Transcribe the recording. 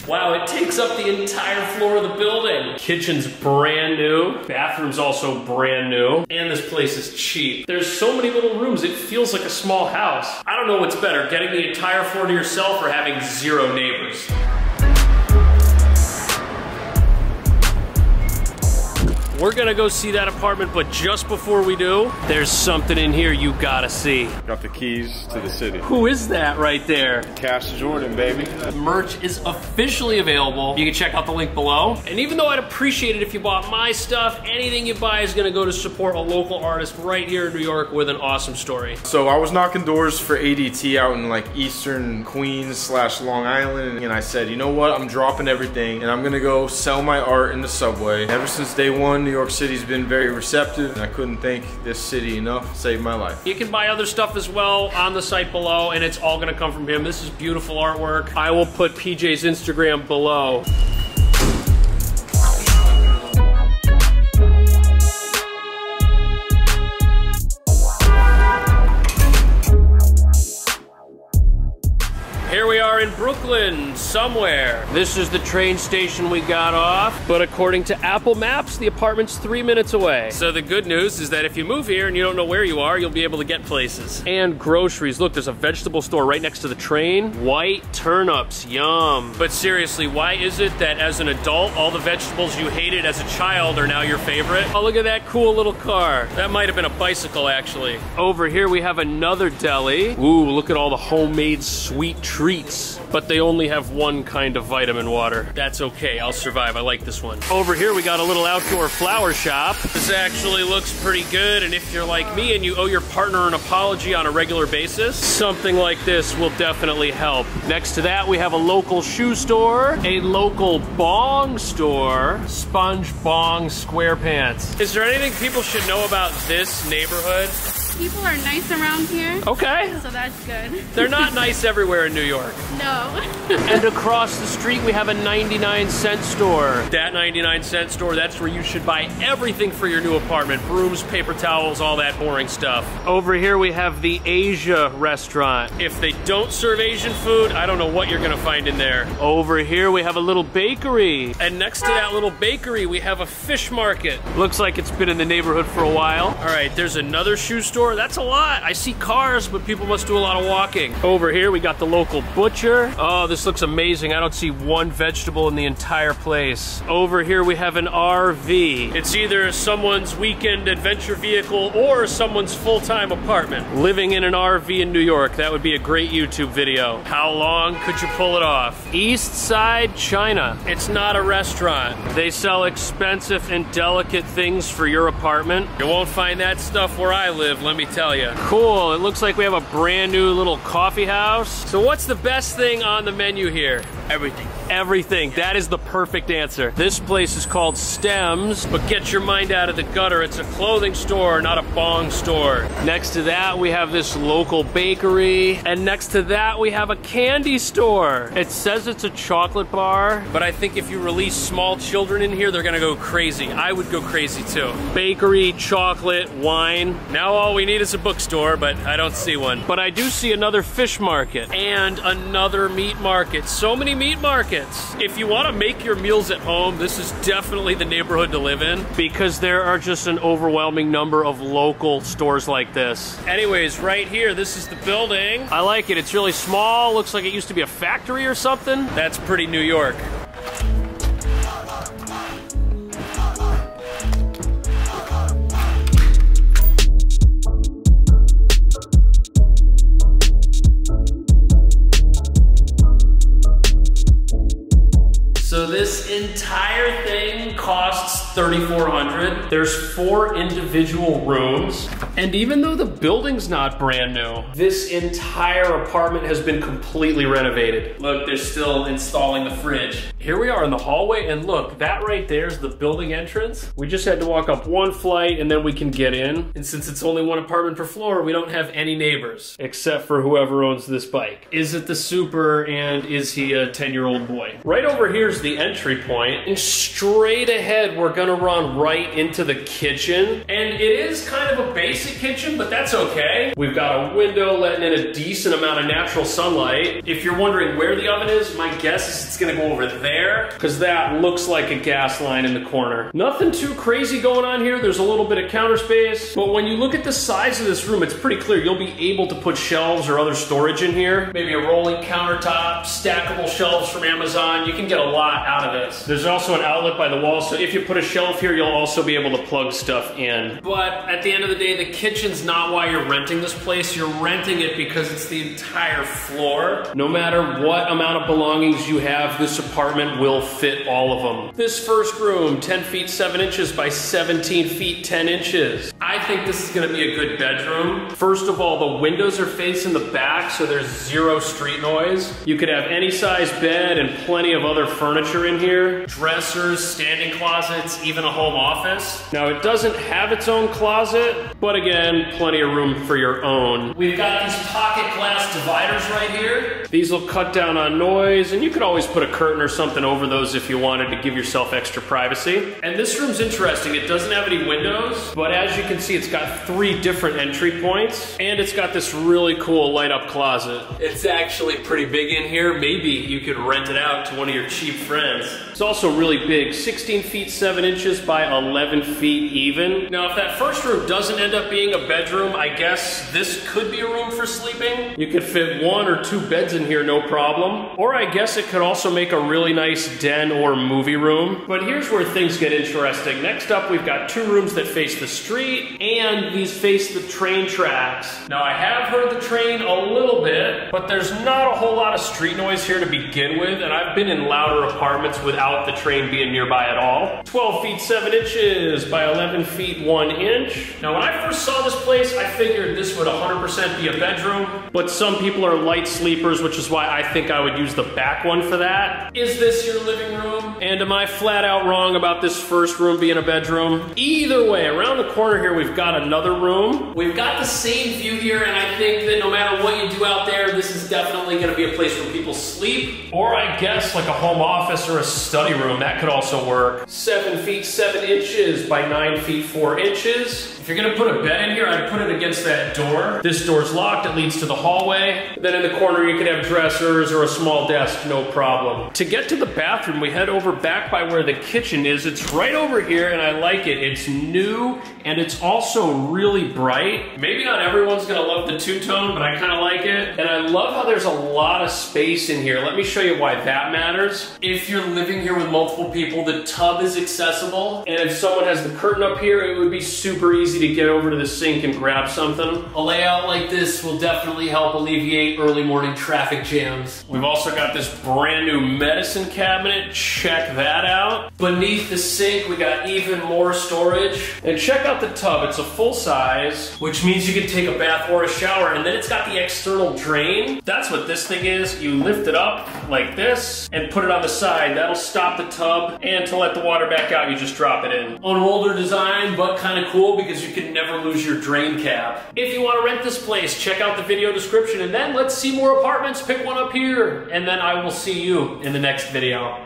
Wow, it takes up the entire floor of the building. Kitchen's brand new. Bathroom's also brand new. And this place is cheap. There's so many little rooms, it feels like a small house. I don't know what's better, getting the entire floor to yourself or having 0 neighbors. We're gonna go see that apartment, but just before we do, there's something in here you gotta see. Got the keys to the city. Who is that right there? Cash Jordan, baby. Merch is officially available. You can check out the link below. And even though I'd appreciate it if you bought my stuff, anything you buy is gonna go to support a local artist right here in New York with an awesome story. So I was knocking doors for ADT out in like Eastern Queens / Long Island, and I said, you know what, I'm dropping everything and I'm gonna go sell my art in the subway. Ever since day one, New York City's been very receptive, and I couldn't thank this city enough to save my life. You can buy other stuff as well on the site below, and it's all gonna come from him. This is beautiful artwork. I will put PJ's Instagram below. Here we are in Brooklyn, somewhere. This is the train station we got off, but according to Apple Maps, the apartment's 3 minutes away. So the good news is that if you move here and you don't know where you are, you'll be able to get places. And groceries. Look, there's a vegetable store right next to the train. White turnips, yum. But seriously, why is it that as an adult, all the vegetables you hated as a child are now your favorite? Oh, look at that cool little car. That might have been a bicycle, actually. Over here, we have another deli. Ooh, look at all the homemade sweet treats. But they only have one kind of vitamin water. That's okay, I'll survive. I like this one. Over here, we got a little outdoor flower shop. This actually looks pretty good, and if you're like me and you owe your partner an apology on a regular basis, something like this will definitely help. Next to that, we have a local shoe store, a local bong store, Sponge Bong SquarePants. Is there anything people should know about this neighborhood? People are nice around here. Okay. So that's good. They're not nice everywhere in New York. No. And across the street, we have a 99-cent store. That 99-cent store, that's where you should buy everything for your new apartment. Brooms, paper towels, all that boring stuff. Over here, we have the Asia restaurant. If they don't serve Asian food, I don't know what you're gonna find in there. Over here, we have a little bakery. And next to that little bakery, we have a fish market. Looks like it's been in the neighborhood for a while. All right, there's another shoe store. That's a lot. I see cars, but people must do a lot of walking. Over here, we got the local butcher. Oh, this looks amazing. I don't see one vegetable in the entire place. Over here, we have an RV. It's either someone's weekend adventure vehicle or someone's full-time apartment. Living in an RV in New York, that would be a great YouTube video. How long could you pull it off? East Side China. It's not a restaurant. They sell expensive and delicate things for your apartment. You won't find that stuff where I live, let me tell you. Cool, it looks like we have a brand new little coffee house. So what's the best thing on the menu here? Everything. Everything, that is the perfect answer. This place is called Stems, but get your mind out of the gutter. It's a clothing store, not a bong store. Next to that, we have this local bakery. And next to that, we have a candy store. It says it's a chocolate bar, but I think if you release small children in here, they're gonna go crazy. I would go crazy too. Bakery, chocolate, wine. Now all we need is a bookstore, but I don't see one. But I do see another fish market and another meat market. So many meat markets. If you want to make your meals at home, this is definitely the neighborhood to live in because there are just an overwhelming number of local stores like this. Anyways, right here, this is the building. I like it. It's really small. Looks like it used to be a factory or something. That's pretty New York. So this entire thing costs $3,400. There's 4 individual rooms. And even though the building's not brand new, this entire apartment has been completely renovated. Look, they're still installing the fridge. Here we are in the hallway, and look, that right there is the building entrance. We just had to walk up 1 flight and then we can get in. And since it's only 1 apartment per floor, we don't have any neighbors, except for whoever owns this bike. Is it the super, and is he a 10-year-old boy? Right over here is the the entry point, and straight ahead we're gonna run right into the kitchen. And it is kind of a basic kitchen, but that's okay. We've got a window letting in a decent amount of natural sunlight. If you're wondering where the oven is, my guess is it's gonna go over there, because that looks like a gas line in the corner. Nothing too crazy going on here. There's a little bit of counter space, but when you look at the size of this room, it's pretty clear you'll be able to put shelves or other storage in here. Maybe a rolling countertop, stackable shelves from Amazon. You can get a lot out of this. There's also an outlet by the wall, so if you put a shelf here, you'll also be able to plug stuff in. But at the end of the day, the kitchen's not why you're renting this place. You're renting it because it's the entire floor. No matter what amount of belongings you have, this apartment will fit all of them. This first room, 10 feet 7 inches by 17 feet 10 inches. I think this is gonna be a good bedroom. First of all, the windows are facing the back, so there's zero street noise. You could have any size bed and plenty of other furniture in here. Dressers, standing closets, even a home office. Now, it doesn't have its own closet, but again, plenty of room for your own. We've got these pocket glass dividers right here. These will cut down on noise, and you could always put a curtain or something over those if you wanted to give yourself extra privacy. And this room's interesting. It doesn't have any windows, but as you can see, it's got 3 different entry points, and it's got this really cool light up closet. It's actually pretty big in here. Maybe you could rent it out to one of your cheap friends. It's also really big, 16 feet 7 inches by 11 feet even. Now, if that first room doesn't end up being a bedroom, I guess this could be a room for sleeping. You could fit 1 or 2 beds in here, no problem. Or I guess it could also make a really nice den or movie room. But here's where things get interesting. Next up, we've got 2 rooms that face the street, and these face the train tracks. Now, I have heard the train a little bit, but there's not a whole lot of street noise here to begin with, and I've been in louder apartments without the train being nearby at all. 12 feet 7 inches by 11 feet 1 inch. Now, when I first saw this place, I figured this would 100% be a bedroom, but some people are light sleepers, which is why I think I would use the back one for that. Is this your living room? And am I flat out wrong about this first room being a bedroom? Either way, around the corner here, we've got another room. We've got the same view here, and I think that no matter what you do out there, this is definitely gonna be a place where people sleep, or I guess like a home office or a study room. That could also work. 7 feet 7 inches by 9 feet 4 inches. If you're gonna put a bed in here, I'd put it against that door. This door's locked, it leads to the hallway. Then in the corner, you could have dressers or a small desk, no problem. To get to the bathroom, we head over back by where the kitchen is. It's right over here, and I like it. It's new, and it's also really bright. Maybe not everyone's gonna love the two-tone, but I kinda like it. And I love how there's a lot of space in here. Let me show you why that matters. If you're living here with multiple people, the tub is accessible. And if someone has the curtain up here, it would be super easy to get over to the sink and grab something. A layout like this will definitely help alleviate early morning traffic jams. We've also got this brand new medicine cabinet. Check that out. Beneath the sink, we got even more storage. And check out the tub. It's a full size, which means you can take a bath or a shower. And then it's got the external drain. That's what this thing is. You lift it up like this and put it on the side. That'll stop the tub. And to let the water back out, you just drop it in. An older design, but kind of cool because you can never lose your drain cap. If you want to rent this place, check out the video description, and then let's see more apartments. Pick one up here, and then I will see you in the next video.